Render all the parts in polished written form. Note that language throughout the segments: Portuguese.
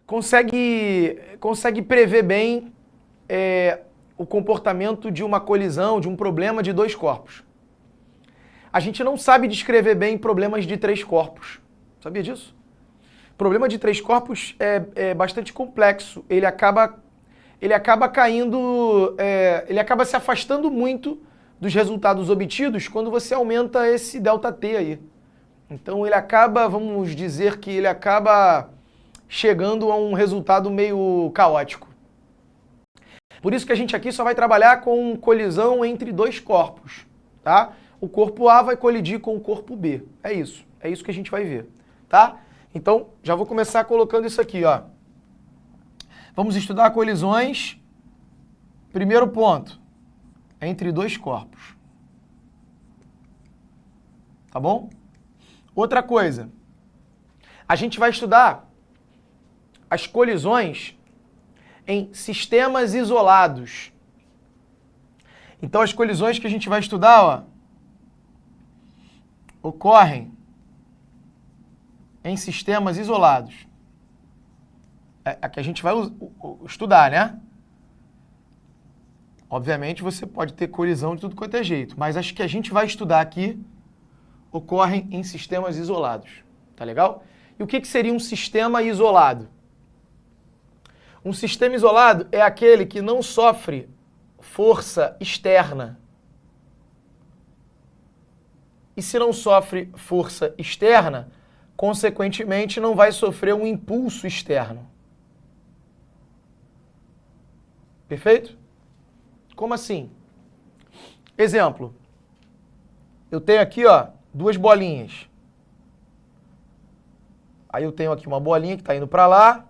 consegue prever bem o comportamento de uma colisão, de um problema de dois corpos. A gente não sabe descrever bem problemas de três corpos. Sabia disso? Problema de três corpos é bastante complexo. Ele acaba caindo, ele acaba se afastando muito dos resultados obtidos quando você aumenta esse ΔT aí. Então ele acaba, vamos dizer que ele acaba chegando a um resultado meio caótico. Por isso que a gente aqui só vai trabalhar com colisão entre dois corpos, tá? O corpo A vai colidir com o corpo B. É isso que a gente vai ver, tá? Então, já vou começar colocando isso aqui, ó. Vamos estudar colisões. Primeiro ponto, entre dois corpos. Tá bom? Outra coisa, a gente vai estudar as colisões em sistemas isolados. Então, as colisões que a gente vai estudar, ó, ocorrem em sistemas isolados. É a que a gente vai estudar, né? Obviamente, você pode ter colisão de tudo quanto é jeito, mas as que a gente vai estudar aqui ocorrem em sistemas isolados. Tá legal? E o que seria um sistema isolado? Um sistema isolado é aquele que não sofre força externa. E se não sofre força externa, consequentemente não vai sofrer um impulso externo. Perfeito? Como assim? Exemplo. Eu tenho aqui, ó, duas bolinhas. Aí eu tenho aqui uma bolinha que está indo para lá.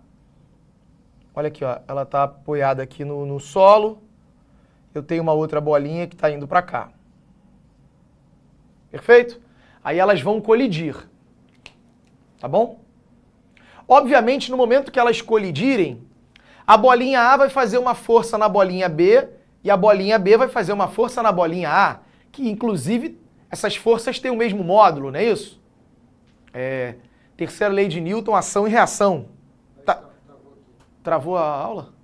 Olha aqui, ó, ela está apoiada aqui no solo. Eu tenho uma outra bolinha que está indo para cá. Perfeito? Aí elas vão colidir. Tá bom? Obviamente, no momento que elas colidirem, a bolinha A vai fazer uma força na bolinha B e a bolinha B vai fazer uma força na bolinha A, que inclusive essas forças têm o mesmo módulo, não é isso? Terceira lei de Newton, ação e reação. Travou a aula?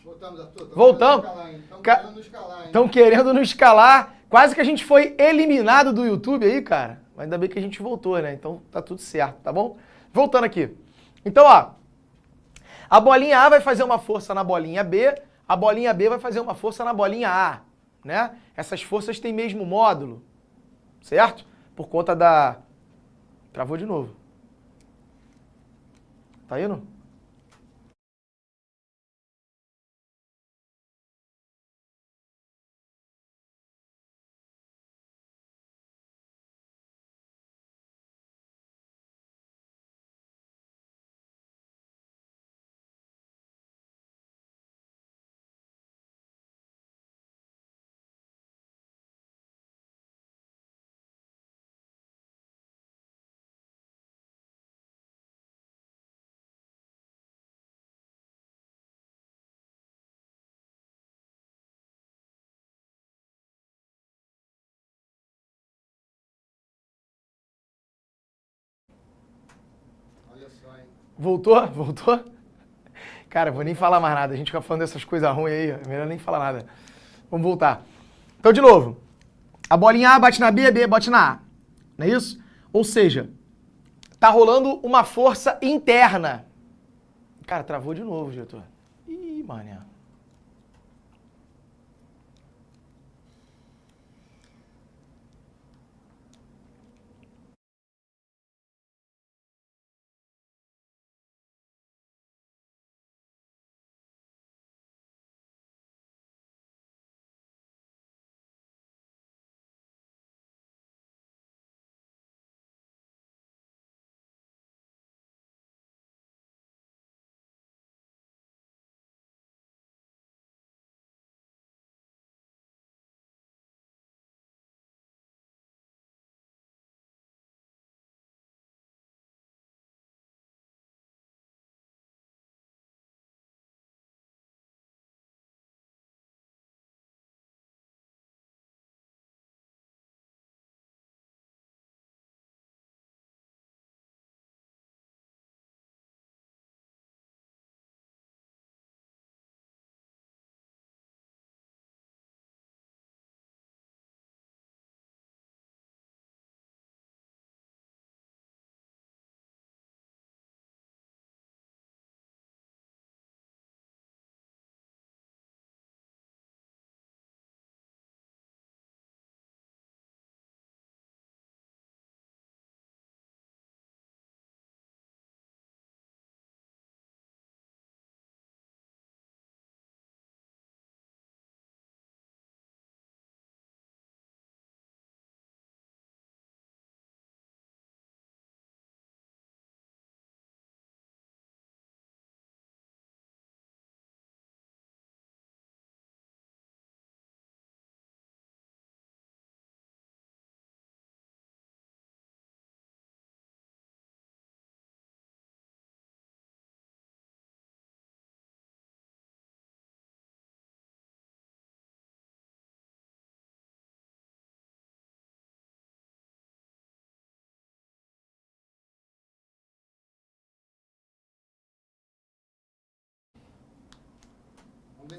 Voltamos, Arthur. Voltamos. Querendo nos escalar, hein? Estão querendo nos escalar. Quase que a gente foi eliminado do YouTube aí, cara. Mas ainda bem que a gente voltou, né? Então tá tudo certo, tá bom? Voltando aqui. Então, ó. A bolinha A vai fazer uma força na bolinha B. A bolinha B vai fazer uma força na bolinha A, né? Essas forças têm mesmo módulo, certo? Por conta da... Travou de novo. Tá indo? Olha só, hein? Voltou? Voltou? Cara, vou nem falar mais nada. A gente fica falando dessas coisas ruins aí. É melhor nem falar nada. Vamos voltar. Então, de novo. A bolinha A bate na B, a B bate na A. Não é isso? Ou seja, tá rolando uma força interna. Cara, travou de novo, diretor. Ih, mané.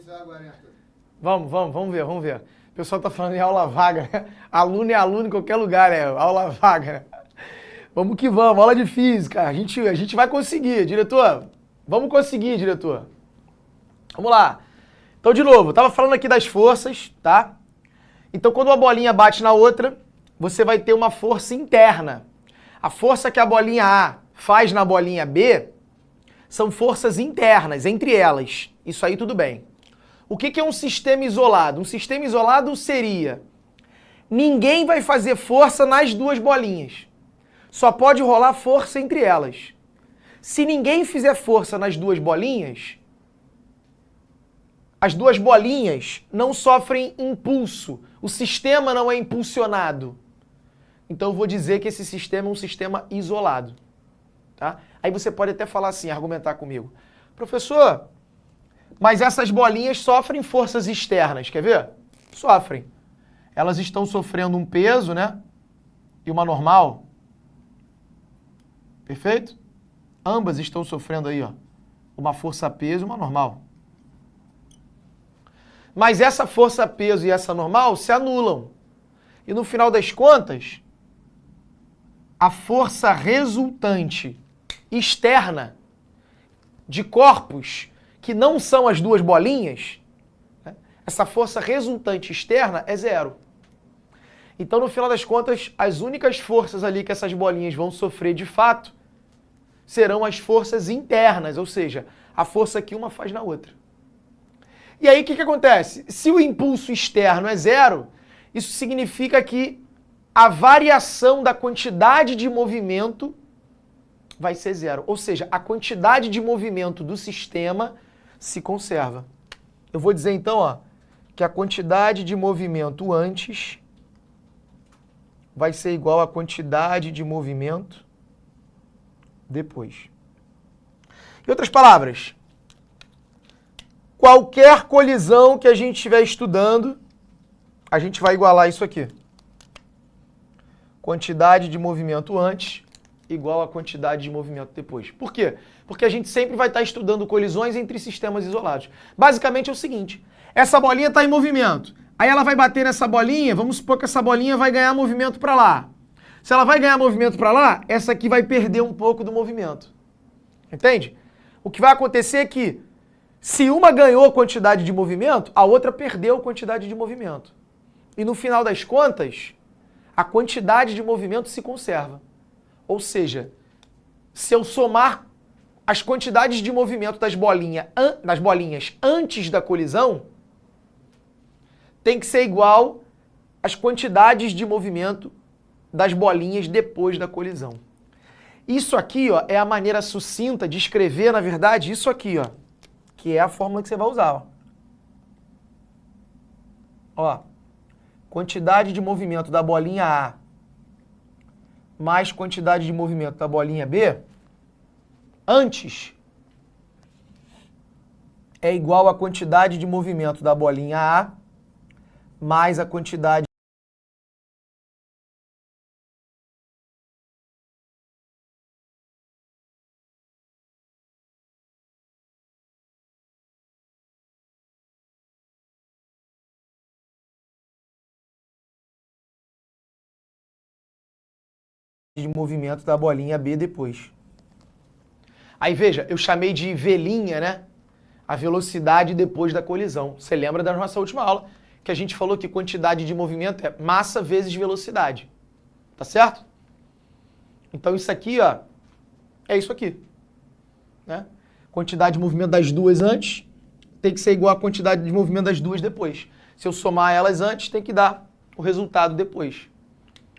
ensinar agora, hein, Arthur? Vamos ver. O pessoal tá falando em aula vaga, né? Aluno é aluno em qualquer lugar, né? Aula vaga, né? Vamos que vamos, aula de física. A gente vai conseguir, diretor. Vamos conseguir, diretor. Vamos lá. Então, de novo, eu tava falando aqui das forças, tá? Então, quando uma bolinha bate na outra, você vai ter uma força interna. A força que a bolinha A faz na bolinha B são forças internas, entre elas. Isso aí tudo bem. O que é um sistema isolado? Um sistema isolado seria: ninguém vai fazer força nas duas bolinhas. Só pode rolar força entre elas. Se ninguém fizer força nas duas bolinhas, as duas bolinhas não sofrem impulso. O sistema não é impulsionado. Então eu vou dizer que esse sistema é um sistema isolado. Tá? Aí você pode até falar assim, argumentar comigo. Professor, mas essas bolinhas sofrem forças externas, quer ver? Sofrem. Elas estão sofrendo um peso, né? E uma normal. Perfeito? Ambas estão sofrendo aí, ó, uma força-peso e uma normal. Mas essa força-peso e essa normal se anulam. E no final das contas, a força resultante externa de corpos que não são as duas bolinhas, né, essa força resultante externa é zero. Então, no final das contas, as únicas forças ali que essas bolinhas vão sofrer de fato serão as forças internas, ou seja, a força que uma faz na outra. E aí, o que acontece? Se o impulso externo é zero, isso significa que a variação da quantidade de movimento vai ser zero. Ou seja, a quantidade de movimento do sistema se conserva. Eu vou dizer então, ó, que a quantidade de movimento antes vai ser igual à quantidade de movimento depois. Em outras palavras, qualquer colisão que a gente estiver estudando, a gente vai igualar isso aqui. Quantidade de movimento antes igual a quantidade de movimento depois. Por quê? Porque a gente sempre vai estar estudando colisões entre sistemas isolados. Basicamente é o seguinte, essa bolinha está em movimento. Aí ela vai bater nessa bolinha, vamos supor que essa bolinha vai ganhar movimento para lá. Se ela vai ganhar movimento para lá, essa aqui vai perder um pouco do movimento. Entende? O que vai acontecer é que se uma ganhou quantidade de movimento, a outra perdeu quantidade de movimento. E no final das contas, a quantidade de movimento se conserva. Ou seja, se eu somar as quantidades de movimento das bolinhas antes da colisão, tem que ser igual às quantidades de movimento das bolinhas depois da colisão. Isso aqui, ó, é a maneira sucinta de escrever, na verdade, isso aqui, ó, que é a fórmula que você vai usar. Ó, quantidade de movimento da bolinha A mais quantidade de movimento da bolinha B antes é igual à quantidade de movimento da bolinha A mais a quantidade de movimento da bolinha B depois. Aí veja, eu chamei de velinha, né? A velocidade depois da colisão. Você lembra da nossa última aula que a gente falou que quantidade de movimento é massa vezes velocidade. Tá certo? Então isso aqui, ó, é isso aqui. Né? Quantidade de movimento das duas antes tem que ser igual à quantidade de movimento das duas depois. Se eu somar elas antes, tem que dar o resultado depois.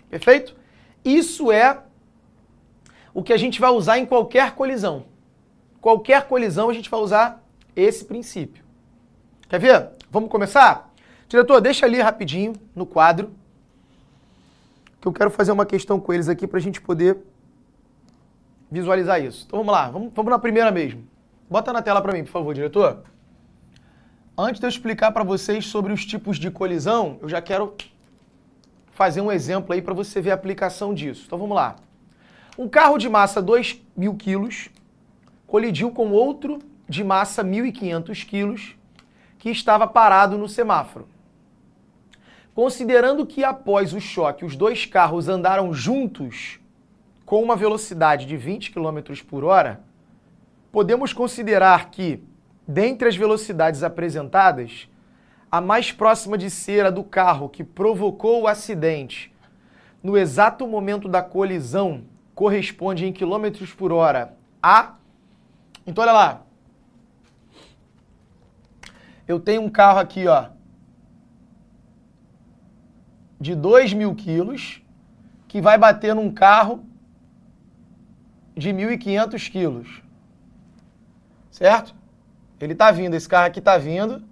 Perfeito? Isso é o que a gente vai usar em qualquer colisão. Qualquer colisão a gente vai usar esse princípio. Quer ver? Vamos começar? Diretor, deixa ali rapidinho no quadro, que eu quero fazer uma questão com eles aqui para a gente poder visualizar isso. Então vamos lá, vamos na primeira mesmo. Bota na tela para mim, por favor, diretor. Antes de eu explicar para vocês sobre os tipos de colisão, eu já quero fazer um exemplo aí para você ver a aplicação disso. Então vamos lá. Um carro de massa 2.000 quilos colidiu com outro de massa 1.500 quilos que estava parado no semáforo. Considerando que após o choque os dois carros andaram juntos com uma velocidade de 20 km por hora, podemos considerar que, dentre as velocidades apresentadas, a mais próxima de ser a do carro que provocou o acidente no exato momento da colisão corresponde em quilômetros por hora a... Então, olha lá. Eu tenho um carro aqui, ó, de 2.000 quilos, que vai bater num carro de 1.500 quilos. Certo? Ele tá vindo, esse carro aqui tá vindo,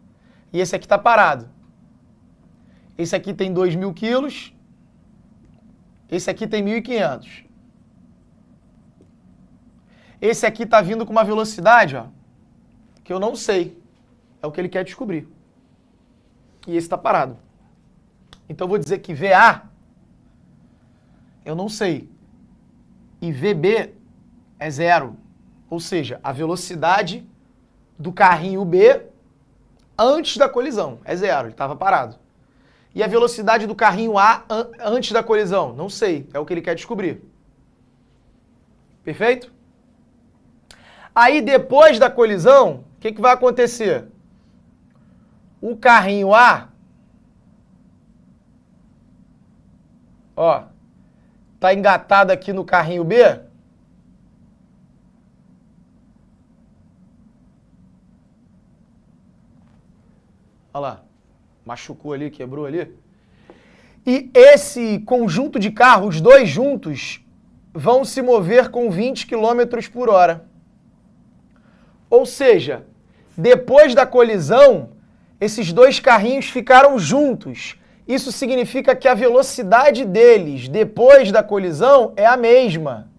e esse aqui tá parado. Esse aqui tem 2.000 quilos, esse aqui tem 1.500. Esse aqui tá vindo com uma velocidade, ó, que eu não sei. É o que ele quer descobrir. E esse tá parado. Então eu vou dizer que VA, eu não sei. E VB é 0. Ou seja, a velocidade do carrinho B antes da colisão é 0, ele estava parado. E a velocidade do carrinho A antes da colisão? Não sei, é o que ele quer descobrir. Perfeito? Aí depois da colisão, o que vai acontecer? O carrinho A, ó, tá engatado aqui no carrinho B. Olha lá, machucou ali, quebrou ali. E esse conjunto de carros, os dois juntos, vão se mover com 20 km por hora. Ou seja, depois da colisão, esses dois carrinhos ficaram juntos. Isso significa que a velocidade deles depois da colisão é a mesma.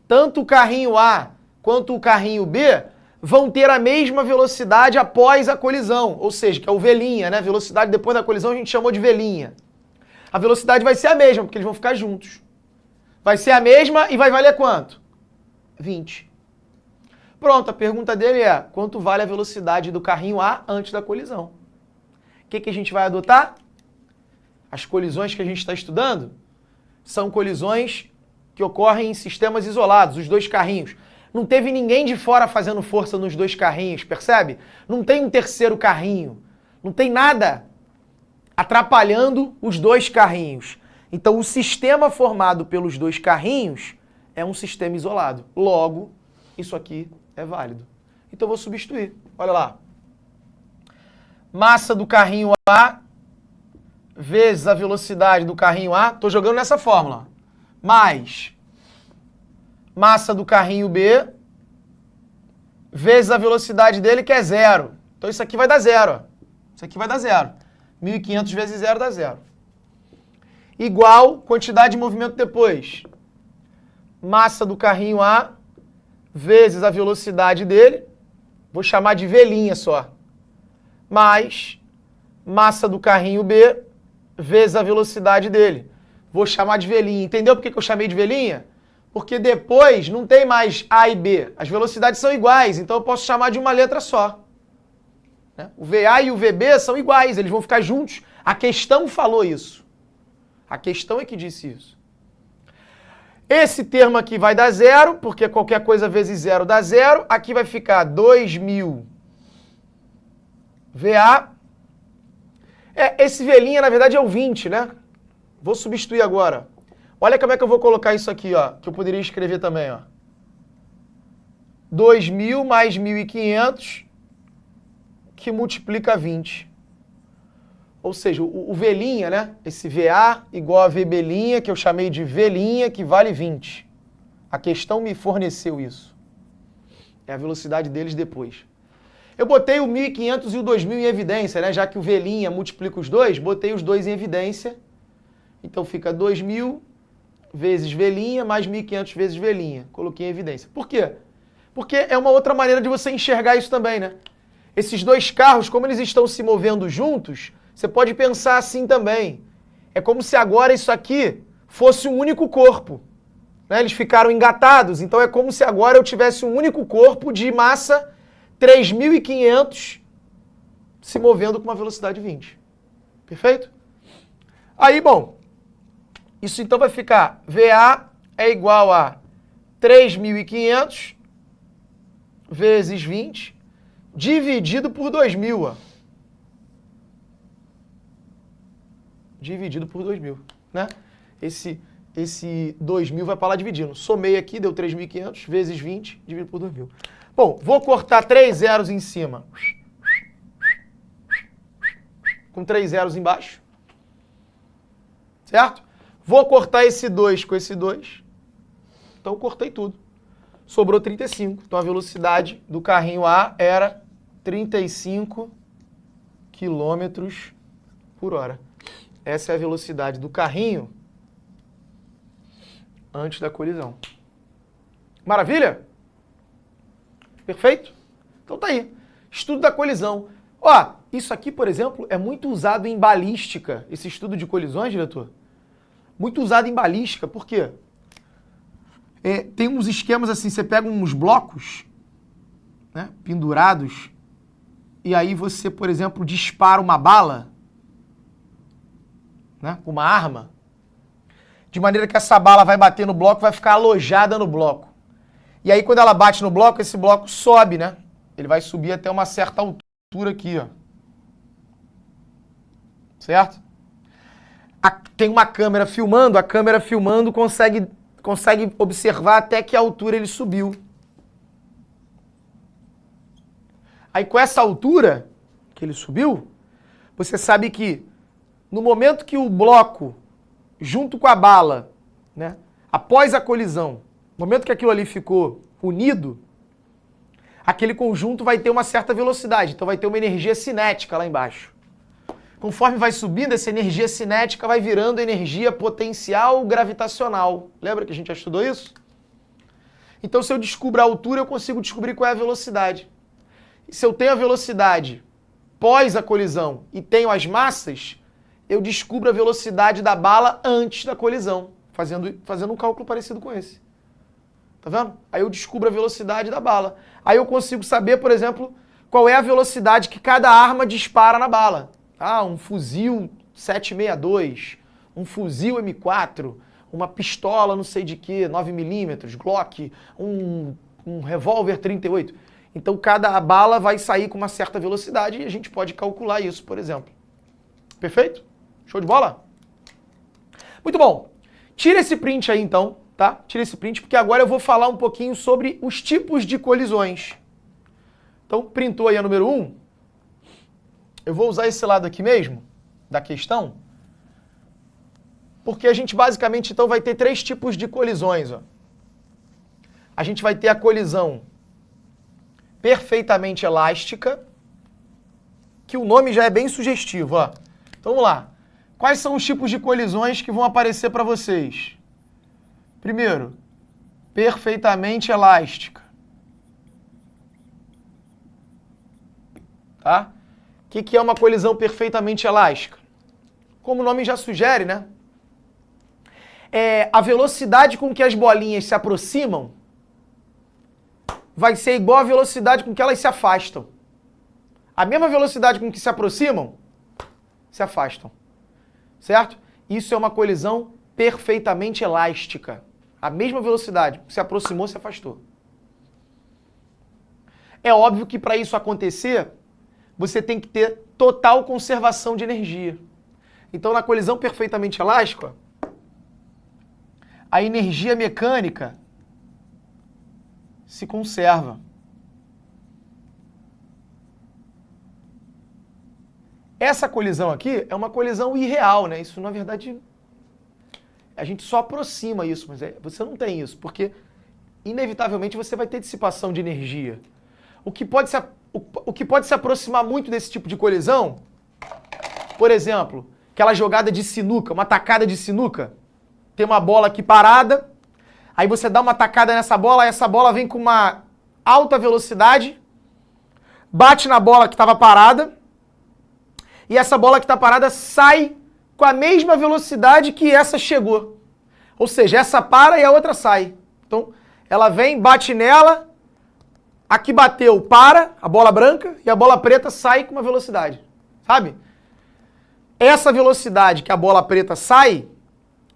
Tanto o carrinho A quanto o carrinho B vão ter a mesma velocidade após a colisão, ou seja, que é o velinha, né? Velocidade depois da colisão a gente chamou de velinha. A velocidade vai ser a mesma, porque eles vão ficar juntos. Vai ser a mesma e vai valer quanto? 20. Pronto, a pergunta dele é, quanto vale a velocidade do carrinho A antes da colisão? O que a gente vai adotar? As colisões que a gente está estudando são colisões que ocorrem em sistemas isolados, os dois carrinhos. Não teve ninguém de fora fazendo força nos dois carrinhos, percebe? Não tem um terceiro carrinho. Não tem nada atrapalhando os dois carrinhos. Então, o sistema formado pelos dois carrinhos é um sistema isolado. Logo, isso aqui é válido. Então, eu vou substituir. Olha lá. Massa do carrinho A vezes a velocidade do carrinho A. Estou jogando nessa fórmula. Mais massa do carrinho B vezes a velocidade dele, que é 0. Então isso aqui vai dar 0. Ó. Isso aqui vai dar 0. 1.500 vezes 0 dá 0. Igual quantidade de movimento depois. Massa do carrinho A vezes a velocidade dele. Vou chamar de velinha só. Mais massa do carrinho B vezes a velocidade dele. Vou chamar de velinha. Entendeu por que eu chamei de velinha? Porque depois não tem mais A e B. As velocidades são iguais, então eu posso chamar de uma letra só. O VA e o VB são iguais, eles vão ficar juntos. A questão falou isso. A questão é que disse isso. Esse termo aqui vai dar 0, porque qualquer coisa vezes 0 dá 0. Aqui vai ficar 2.000 VA. Esse velinha, na verdade, é o 20, né? Vou substituir agora. Olha como é que eu vou colocar isso aqui, ó, que eu poderia escrever também, ó. 2.000 mais 1.500, que multiplica 20. Ou seja, o velinha, né? Esse VA igual a VB', que eu chamei de velinha, que vale 20. A questão me forneceu isso. É a velocidade deles depois. Eu botei o 1.500 e o 2.000 em evidência, né? Já que o velinha multiplica os dois, botei os dois em evidência. Então fica 2.000 vezes velinha mais 1.500 vezes velinha. Coloquei em evidência. Por quê? Porque é uma outra maneira de você enxergar isso também, né? Esses dois carros, como eles estão se movendo juntos, você pode pensar assim também. É como se agora isso aqui fosse um único corpo. Né? Eles ficaram engatados, então é como se agora eu tivesse um único corpo de massa 3.500 se movendo com uma velocidade 20. Perfeito? Aí, bom, isso então vai ficar VA é igual a 3.500 vezes 20 dividido por 2.000, ó. Dividido por 2.000, né? Esse 2.000 vai para lá dividindo. Somei aqui, deu 3.500 vezes 20 dividido por 2.000. Bom, vou cortar 3 zeros em cima. Com 3 zeros embaixo. Certo? Vou cortar esse 2 com esse 2. Então, cortei tudo. Sobrou 35. Então, a velocidade do carrinho A era 35 km por hora. Essa é a velocidade do carrinho antes da colisão. Maravilha? Perfeito? Então tá aí. Estudo da colisão. Ó, isso aqui, por exemplo, é muito usado em balística. Esse estudo de colisões, diretor. Muito usado em balística. Por quê? Tem uns esquemas assim, você pega uns blocos, né, pendurados, e aí você, por exemplo, dispara uma bala, né, com uma arma, de maneira que essa bala vai bater no bloco, vai ficar alojada no bloco. E aí, quando ela bate no bloco, esse bloco sobe, né? Ele vai subir até uma certa altura aqui, ó. Certo? Tem uma câmera filmando, a câmera filmando consegue observar até que altura ele subiu. Aí, com essa altura que ele subiu, você sabe que no momento que o bloco, junto com a bala, né, após a colisão, no momento que aquilo ali ficou unido, aquele conjunto vai ter uma certa velocidade, então vai ter uma energia cinética lá embaixo. Conforme vai subindo, essa energia cinética vai virando energia potencial gravitacional. Lembra que a gente já estudou isso? Então, se eu descubro a altura, eu consigo descobrir qual é a velocidade. E se eu tenho a velocidade pós a colisão e tenho as massas, eu descubro a velocidade da bala antes da colisão, fazendo um cálculo parecido com esse. Tá vendo? Aí eu descubro a velocidade da bala. Aí eu consigo saber, por exemplo, qual é a velocidade que cada arma dispara na bala. Ah, um fuzil 7.62, um fuzil M4, uma pistola não sei de que, 9mm, Glock, um revólver 38. Então cada bala vai sair com uma certa velocidade e a gente pode calcular isso, por exemplo. Perfeito? Show de bola? Muito bom. Tira esse print aí então, tá? Tira esse print porque agora eu vou falar um pouquinho sobre os tipos de colisões. Então, printou aí a número 1. Eu vou usar esse lado aqui mesmo, da questão, porque a gente basicamente então vai ter 3 tipos de colisões. Ó. A gente vai ter a colisão perfeitamente elástica, que o nome já é bem sugestivo. Ó. Então vamos lá. Quais são os tipos de colisões que vão aparecer para vocês? Primeiro, perfeitamente elástica. Tá? O que é uma colisão perfeitamente elástica? Como o nome já sugere, né? A velocidade com que as bolinhas se aproximam vai ser igual à velocidade com que elas se afastam. A mesma velocidade com que se aproximam, se afastam. Certo? Isso é uma colisão perfeitamente elástica. A mesma velocidade, se aproximou, se afastou. É óbvio que para isso acontecer, você tem que ter total conservação de energia. Então, na colisão perfeitamente elástica, a energia mecânica se conserva. Essa colisão aqui é uma colisão irreal, né? Isso, na verdade, a gente só aproxima isso, mas você não tem isso, porque, inevitavelmente, você vai ter dissipação de energia. O que pode se aproximar muito desse tipo de colisão, por exemplo, aquela jogada de sinuca, uma tacada de sinuca, tem uma bola aqui parada, aí você dá uma tacada nessa bola, essa bola vem com uma alta velocidade, bate na bola que estava parada, e essa bola que está parada sai com a mesma velocidade que essa chegou. Ou seja, essa para e a outra sai. Então, ela vem, bate nela, Aqui bateu, para, a bola branca, e a bola preta sai com uma velocidade. Sabe? Essa velocidade que a bola preta sai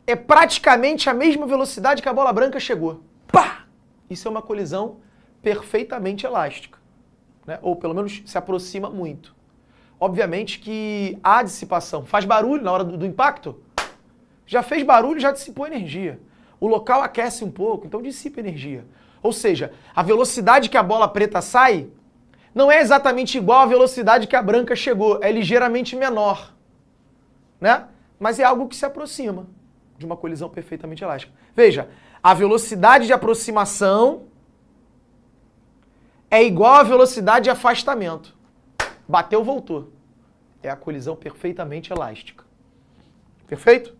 é praticamente a mesma velocidade que a bola branca chegou. Pá! Isso é uma colisão perfeitamente elástica. Né? Ou pelo menos se aproxima muito. Obviamente que há dissipação. Faz barulho na hora do impacto? Já fez barulho, já dissipou energia. O local aquece um pouco, então dissipa energia. Ou seja, a velocidade que a bola preta sai não é exatamente igual à velocidade que a branca chegou, é ligeiramente menor. Né? Mas é algo que se aproxima de uma colisão perfeitamente elástica. Veja, a velocidade de aproximação é igual à velocidade de afastamento. Bateu, voltou. É a colisão perfeitamente elástica. Perfeito?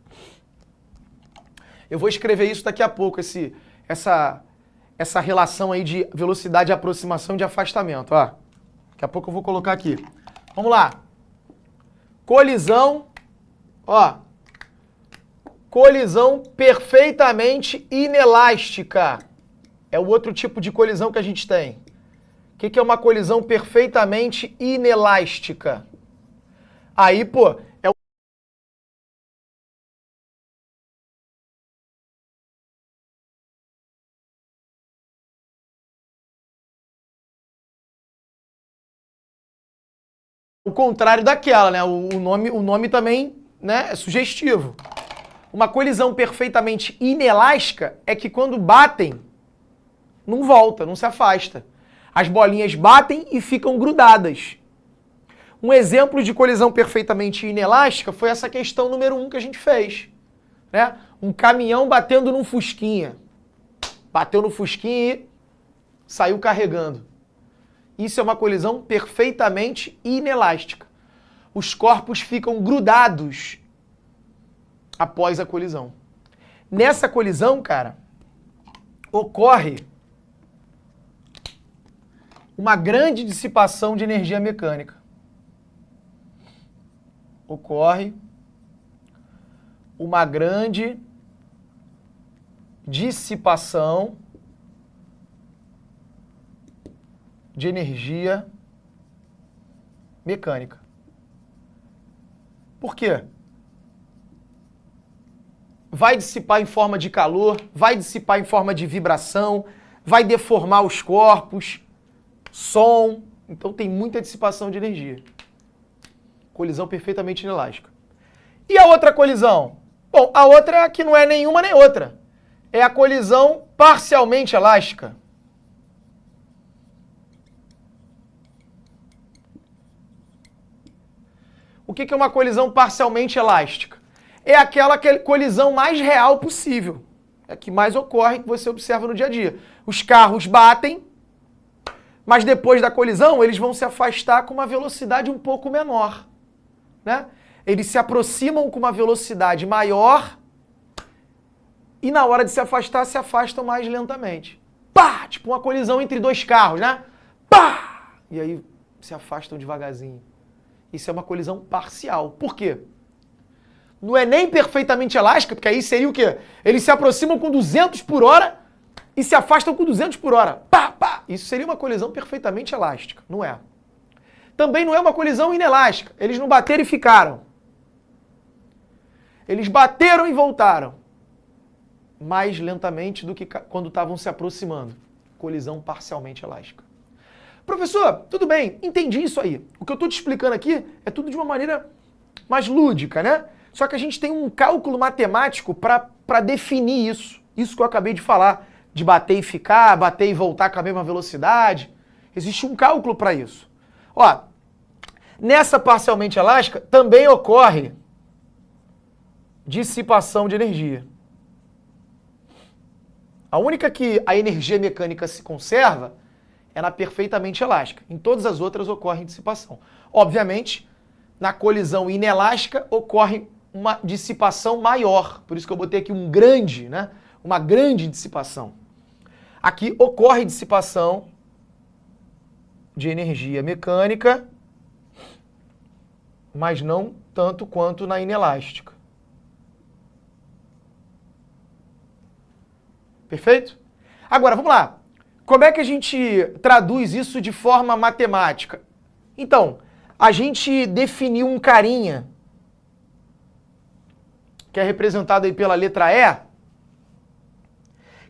Eu vou escrever isso daqui a pouco, essa relação aí de velocidade de aproximação e de afastamento. Ó. Daqui a pouco eu vou colocar aqui. Vamos lá. Colisão, ó. Colisão perfeitamente inelástica. É o outro tipo de colisão que a gente tem. O que é uma colisão perfeitamente inelástica? Aí, pô, é o contrário daquela, né? O nome também, né, é sugestivo. Uma colisão perfeitamente inelástica é que quando batem, não volta, não se afasta. As bolinhas batem e ficam grudadas. Um exemplo de colisão perfeitamente inelástica foi essa questão número 1 que a gente fez. Né? Um caminhão batendo num fusquinha. Bateu no fusquinha e saiu carregando. Isso é uma colisão perfeitamente inelástica. Os corpos ficam grudados após a colisão. Nessa colisão, cara, ocorre uma grande dissipação de energia mecânica. Ocorre uma grande dissipação de energia mecânica. Por quê? Vai dissipar em forma de calor, vai dissipar em forma de vibração, vai deformar os corpos, som. Então tem muita dissipação de energia. Colisão perfeitamente inelástica. E a outra colisão? Bom, a outra é a que não é nenhuma nem outra. É a colisão parcialmente elástica. O que é uma colisão parcialmente elástica? É aquela colisão mais real possível. É a que mais ocorre, que você observa no dia a dia. Os carros batem, mas depois da colisão eles vão se afastar com uma velocidade um pouco menor. Né? Eles se aproximam com uma velocidade maior e na hora de se afastam mais lentamente. Pá! Tipo uma colisão entre dois carros, né? Pá! E aí se afastam devagarzinho. Isso é uma colisão parcial. Por quê? Não é nem perfeitamente elástica, porque aí seria o quê? Eles se aproximam com 200 por hora e se afastam com 200 por hora. Pá, pá! Isso seria uma colisão perfeitamente elástica. Não é. Também não é uma colisão inelástica. Eles não bateram e ficaram. Eles bateram e voltaram. Mais lentamente do que quando estavam se aproximando. Colisão parcialmente elástica. Professor, tudo bem, entendi isso aí. O que eu estou te explicando aqui é tudo de uma maneira mais lúdica, né? Só que a gente tem um cálculo matemático para definir isso. Isso que eu acabei de falar, de bater e ficar, bater e voltar com a mesma velocidade. Existe um cálculo para isso. Ó, nessa parcialmente elástica também ocorre dissipação de energia. A única que a energia mecânica se conserva é na perfeitamente elástica. Em todas as outras ocorre dissipação. Obviamente, na colisão inelástica ocorre uma dissipação maior. Por isso que eu botei aqui um grande, né? Uma grande dissipação. Aqui ocorre dissipação de energia mecânica, mas não tanto quanto na inelástica. Perfeito? Agora, vamos lá. como é que a gente traduz isso de forma matemática? Então, a gente definiu um carinha, que é representado aí pela letra E,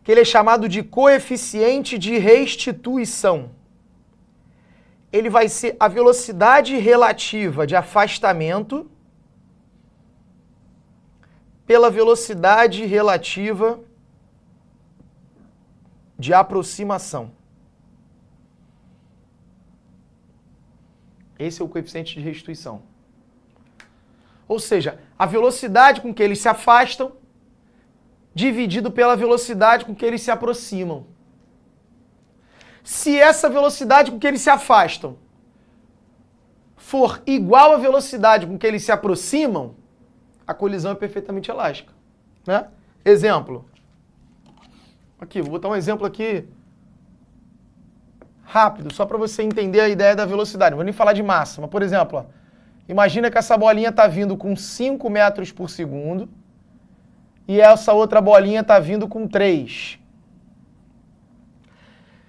que ele é chamado de coeficiente de restituição. Ele vai ser a velocidade relativa de afastamento pela velocidade relativa de aproximação. Esse é o coeficiente de restituição. Ou seja, a velocidade com que eles se afastam dividido pela velocidade com que eles se aproximam. Se essa velocidade com que eles se afastam for igual à velocidade com que eles se aproximam, a colisão é perfeitamente elástica, né? Exemplo. Aqui, vou botar um exemplo aqui rápido, só para você entender a ideia da velocidade. Não vou nem falar de massa, mas, por exemplo, ó, imagina que essa bolinha está vindo com 5 metros por segundo e essa outra bolinha está vindo com 3.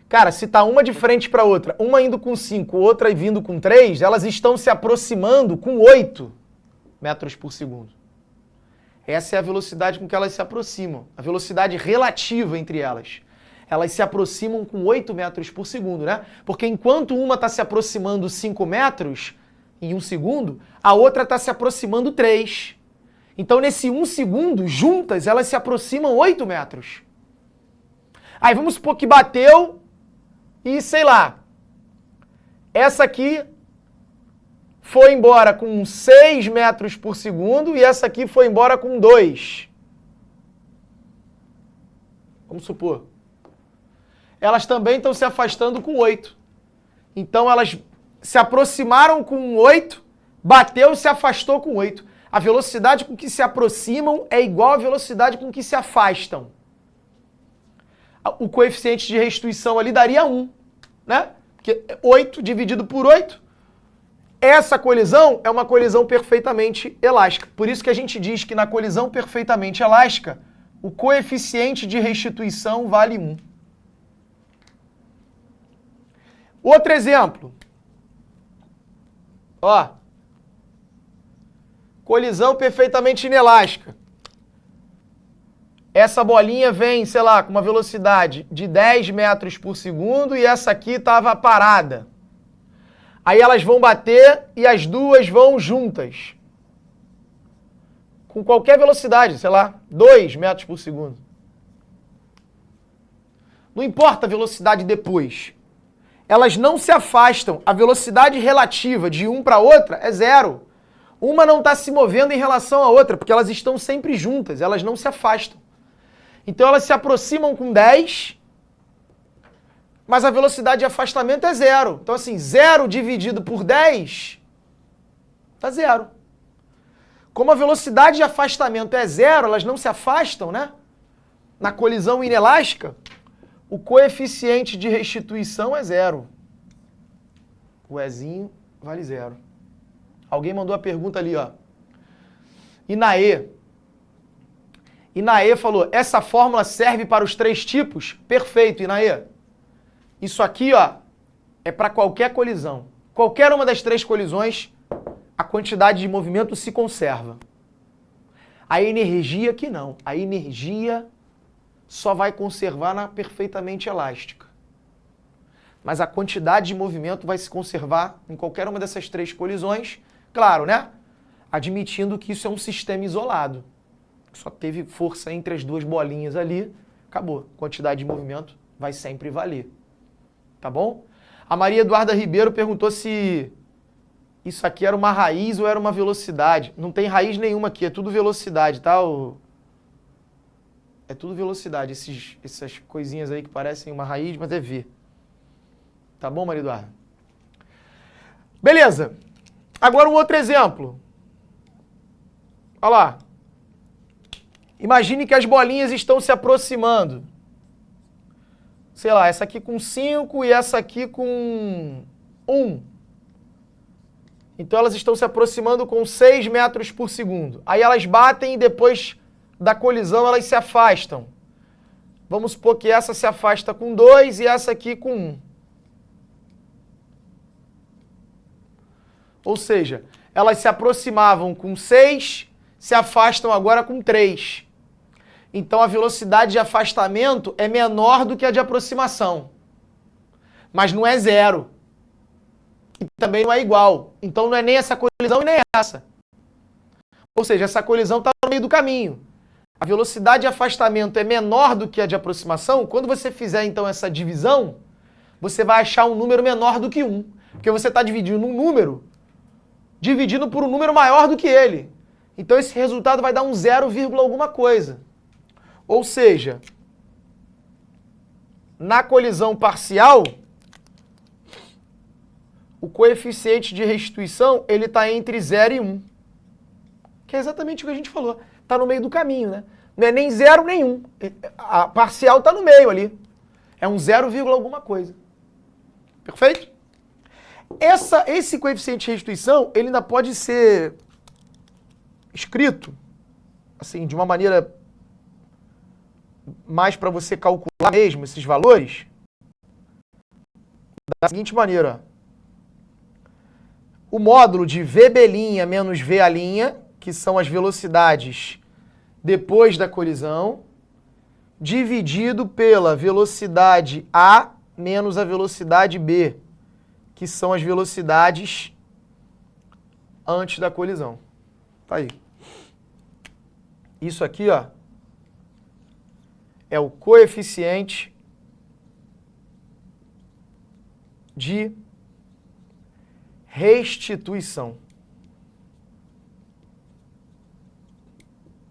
Cara, se tá uma de frente para outra, uma indo com 5, outra vindo com 3, elas estão se aproximando com 8 metros por segundo. Essa é a velocidade com que elas se aproximam, a velocidade relativa entre elas. Elas se aproximam com 8 metros por segundo, né? Porque enquanto uma está se aproximando 5 metros em 1 segundo, a outra está se aproximando 3. Então, nesse 1 segundo, juntas, elas se aproximam 8 metros. Aí, vamos supor que bateu e, sei lá, essa aqui foi embora com 6 metros por segundo e essa aqui foi embora com 2. Vamos supor. Elas também estão se afastando com 8. Então, elas se aproximaram com 8, bateu e se afastou com 8. A velocidade com que se aproximam é igual à velocidade com que se afastam. O coeficiente de restituição ali daria 1, né? Porque 8 dividido por 8. Essa colisão é uma colisão perfeitamente elástica. Por isso que a gente diz que na colisão perfeitamente elástica, o coeficiente de restituição vale 1. Outro exemplo. Ó. Colisão perfeitamente inelástica. Essa bolinha vem, sei lá, com uma velocidade de 10 metros por segundo e essa aqui estava parada. Aí elas vão bater e as duas vão juntas. Com qualquer velocidade, sei lá, 2 metros por segundo. Não importa a velocidade depois. Elas não se afastam. A velocidade relativa de um para outra é 0. Uma não está se movendo em relação à outra, porque elas estão sempre juntas, elas não se afastam. Então elas se aproximam com 10, mas a velocidade de afastamento é 0. Então assim, 0 dividido por 10 dá 0. Como a velocidade de afastamento é 0, elas não se afastam, né? Na colisão inelástica, o coeficiente de restituição é 0. O Ezinho vale 0. Alguém mandou a pergunta ali, ó. Inaê. Inaê falou, essa fórmula serve para os 3 tipos? Perfeito, Inaê. Isso aqui, ó, é para qualquer colisão. Qualquer uma das 3 colisões, a quantidade de movimento se conserva. A energia que não. A energia só vai conservar na perfeitamente elástica. Mas a quantidade de movimento vai se conservar em qualquer uma dessas 3 colisões. Claro, né? Admitindo que isso é um sistema isolado. Só teve força entre as 2 bolinhas ali, acabou. Quantidade de movimento vai sempre valer. Tá bom? A Maria Eduarda Ribeiro perguntou se isso aqui era uma raiz ou era uma velocidade. Não tem raiz nenhuma aqui, é tudo velocidade, tá? É tudo velocidade, essas coisinhas aí que parecem uma raiz, mas é V. Tá bom, Maria Eduarda? Beleza. Agora um outro exemplo. Olha lá. Imagine que as bolinhas estão se aproximando. Sei lá, essa aqui com 5 e essa aqui com 1. Então elas estão se aproximando com 6 metros por segundo. Aí elas batem e depois da colisão elas se afastam. Vamos supor que essa se afasta com 2 e essa aqui com 1. Ou seja, elas se aproximavam com 6, se afastam agora com 3. Então a velocidade de afastamento é menor do que a de aproximação. Mas não é zero. E também não é igual. Então não é nem essa colisão e nem essa. Ou seja, essa colisão está no meio do caminho. A velocidade de afastamento é menor do que a de aproximação. Quando você fizer então essa divisão, você vai achar um número menor do que 1. Porque você está dividindo um número, dividindo por um número maior do que ele. Então esse resultado vai dar um 0, alguma coisa. Ou seja, na colisão parcial, o coeficiente de restituição ele está entre 0 e 1. Que é exatamente o que a gente falou. Está no meio do caminho, né? Não é nem 0 nem 1. A parcial está no meio ali. É um 0, alguma coisa. Perfeito? Esse coeficiente de restituição, ele ainda pode ser escrito, assim, de uma maneira mais para você calcular mesmo esses valores, da seguinte maneira. O módulo de VB' menos VA', que são as velocidades depois da colisão, dividido pela velocidade A menos a velocidade B, que são as velocidades antes da colisão. Tá aí. Isso aqui, ó, é o coeficiente de restituição.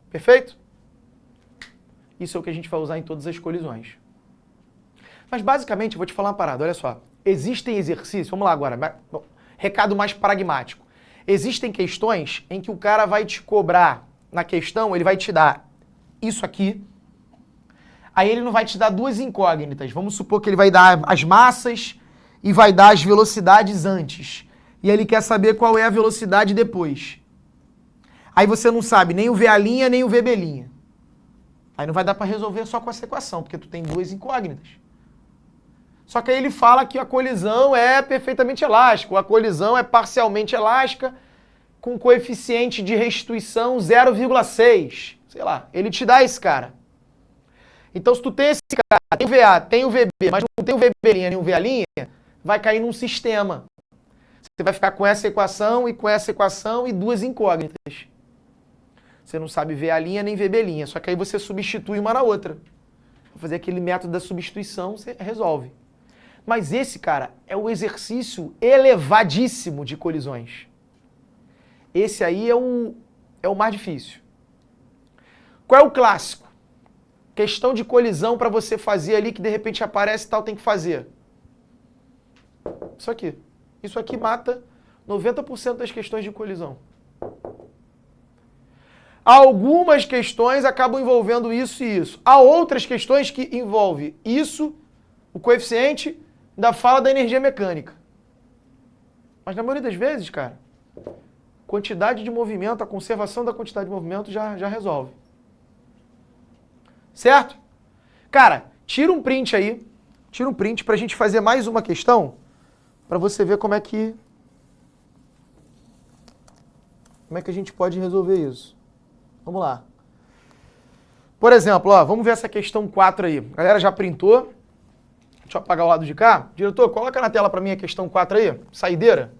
Perfeito? Isso é o que a gente vai usar em todas as colisões. Mas basicamente, eu vou te falar uma parada, olha só. Existem exercícios, vamos lá agora, recado mais pragmático. Existem questões em que o cara vai te cobrar, na questão, ele vai te dar isso aqui, aí ele não vai te dar duas incógnitas. Vamos supor que ele vai dar as massas e vai dar as velocidades antes. E aí ele quer saber qual é a velocidade depois. Aí você não sabe nem o VA' nem o VB'. Aí não vai dar para resolver só com essa equação, porque tu tem duas incógnitas. Só que aí ele fala que a colisão é perfeitamente elástica, ou a colisão é parcialmente elástica, com coeficiente de restituição 0,6. Sei lá, ele te dá esse cara. Então se tu tem esse cara, tem o VA, tem o VB, mas não tem o VB' nem o VA', vai cair num sistema. Você vai ficar com essa equação e duas incógnitas. Você não sabe VA' nem VB', só que aí você substitui uma na outra. Vou fazer aquele método da substituição, você resolve. Mas esse, cara, é o exercício elevadíssimo de colisões. Esse aí é o mais difícil. Qual é o clássico? Questão de colisão para você fazer ali que de repente aparece e tal, tem que fazer. Isso aqui. Isso aqui mata 90% das questões de colisão. Algumas questões acabam envolvendo isso e isso. Há outras questões que envolvem isso, o coeficiente, da fala da energia mecânica. Mas na maioria das vezes, cara, quantidade de movimento, a conservação da quantidade de movimento já resolve. Certo? Cara, tira um print aí. Tira um print pra gente fazer mais uma questão, pra você ver como é que a gente pode resolver isso. Vamos lá. Por exemplo, ó, vamos ver essa questão 4 aí. A galera já printou. Deixa eu apagar o lado de cá. Diretor, coloca na tela pra mim a questão 4 aí. Saideira.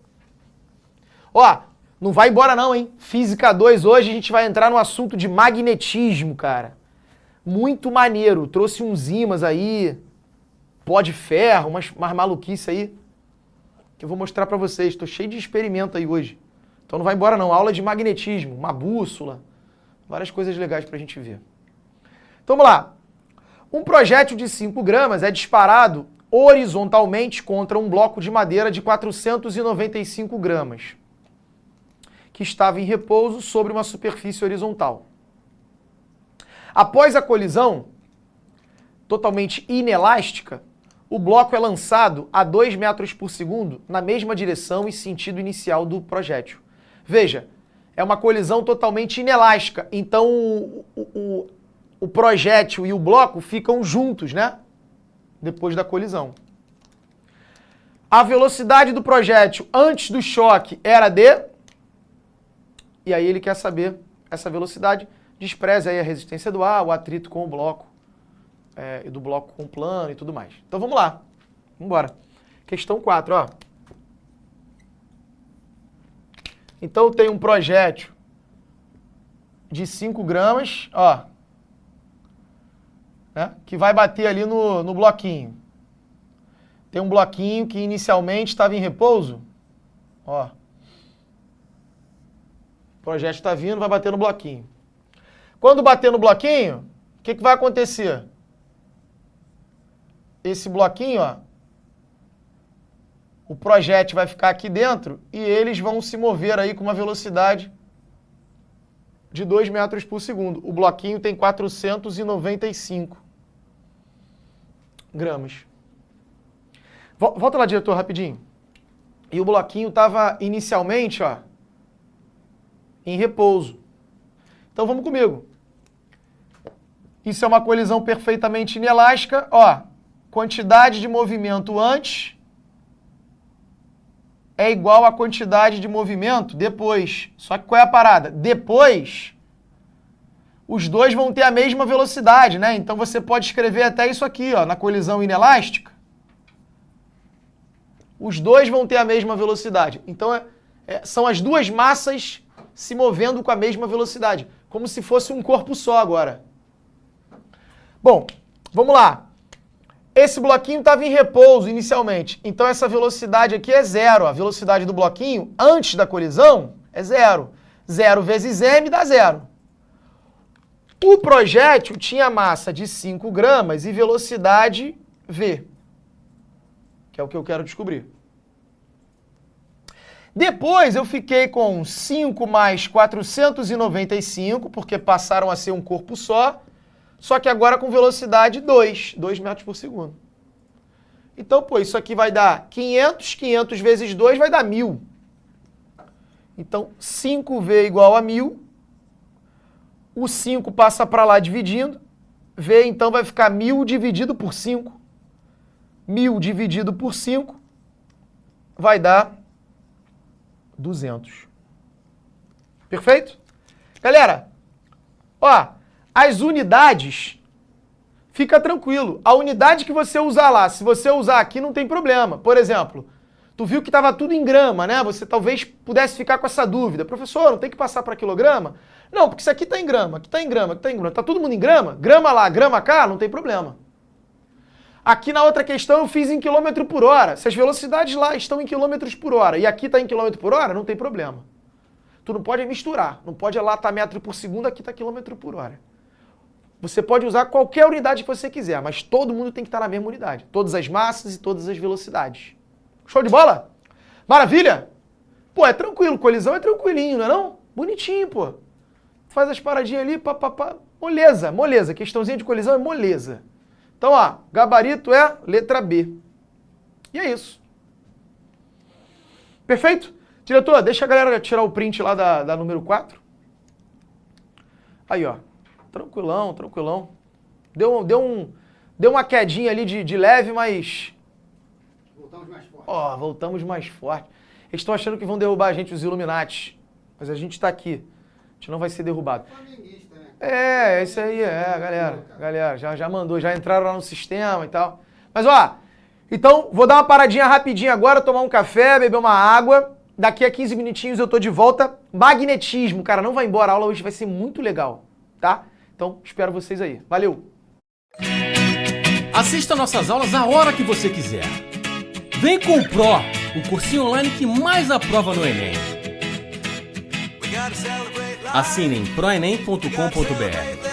Ó, não vai embora não, hein? Física 2 hoje a gente vai entrar no assunto de magnetismo, cara. Muito maneiro. Trouxe uns ímãs aí, pó de ferro, umas maluquice aí, que eu vou mostrar pra vocês. Tô cheio de experimento aí hoje. Então não vai embora não. Aula de magnetismo, uma bússola, várias coisas legais pra gente ver. Então vamos lá. Um projétil de 5 gramas é disparado horizontalmente contra um bloco de madeira de 495 gramas, que estava em repouso sobre uma superfície horizontal. Após a colisão, totalmente inelástica, o bloco é lançado a 2 metros por segundo na mesma direção e sentido inicial do projétil. Veja, é uma colisão totalmente inelástica, então o projétil e o bloco ficam juntos, né? Depois da colisão. A velocidade do projétil antes do choque era de... E aí ele quer saber essa velocidade. Despreze aí a resistência do ar, o atrito com o bloco, e do bloco com o plano e tudo mais. Então vamos lá. Vamos embora. Questão 4, ó. Então eu tenho um projétil de 5 gramas, ó, né, que vai bater ali no bloquinho. Tem um bloquinho que inicialmente estava em repouso, ó. O projétil está vindo, vai bater no bloquinho. Quando bater no bloquinho, o que vai acontecer? Esse bloquinho, ó, o projétil vai ficar aqui dentro e eles vão se mover aí com uma velocidade de 2 metros por segundo. O bloquinho tem 495 gramas. Volta lá, diretor, rapidinho. E o bloquinho estava inicialmente, ó, em repouso. Então vamos comigo. Isso é uma colisão perfeitamente inelástica. Ó, quantidade de movimento antes é igual à quantidade de movimento depois. Só que qual é a parada? Depois, os dois vão ter a mesma velocidade, né? Então você pode escrever até isso aqui, ó, na colisão inelástica. Os dois vão ter a mesma velocidade. Então são as duas massas se movendo com a mesma velocidade, como se fosse um corpo só agora. Bom, vamos lá. Esse bloquinho estava em repouso inicialmente, então essa velocidade aqui é zero. A velocidade do bloquinho antes da colisão é zero. 0 vezes m dá zero. O projétil tinha massa de 5 gramas e velocidade v, que é o que eu quero descobrir. Depois eu fiquei com 5 mais 495, porque passaram a ser um corpo só que agora com velocidade 2 metros por segundo. Então, pô, isso aqui vai dar 500, 500 vezes 2 vai dar 1000. Então, 5V igual a 1000. O 5 passa para lá dividindo. V, então, vai ficar 1000 dividido por 5. 1000 dividido por 5 vai dar 200. Perfeito? Galera, ó, as unidades, fica tranquilo. A unidade que você usar lá, se você usar aqui, não tem problema. Por exemplo, tu viu que estava tudo em grama, né? Você talvez pudesse ficar com essa dúvida. Professor, não tem que passar para quilograma? Não, porque isso aqui está em grama, aqui está em grama, aqui está em grama. Está todo mundo em grama? Grama lá, grama cá, não tem problema. Aqui na outra questão eu fiz em quilômetro por hora. Se as velocidades lá estão em quilômetros por hora e aqui está em quilômetro por hora, não tem problema. Tu não pode misturar. Não pode lá estar metro por segundo, aqui está quilômetro por hora. Você pode usar qualquer unidade que você quiser, mas todo mundo tem que estar na mesma unidade. Todas as massas e todas as velocidades. Show de bola? Maravilha? Pô, é tranquilo. Colisão é tranquilinho, não é não? Bonitinho, pô. Faz as paradinhas ali, papapá. Moleza, moleza. Questãozinha de colisão é moleza. Então, ó, gabarito é letra B. E é isso. Perfeito? Diretor, deixa a galera tirar o print lá da número 4. Aí, ó. Tranquilão, tranquilão. Deu uma quedinha ali de leve, mas... Voltamos mais forte. Ó, voltamos mais forte. Eles estão achando que vão derrubar a gente, os Illuminati. Mas a gente está aqui. A gente não vai ser derrubado. Flamenguista, né? É, isso aí, galera, já mandou, já entraram lá no sistema e tal. Mas ó, então vou dar uma paradinha rapidinho agora, tomar um café, beber uma água. Daqui a 15 minutinhos eu tô de volta. Magnetismo, cara, não vai embora, a aula hoje vai ser muito legal, tá? Então espero vocês aí. Valeu! Assista nossas aulas a hora que você quiser. Vem com o Pro, o cursinho online que mais aprova no Enem. Assinem proenem.com.br.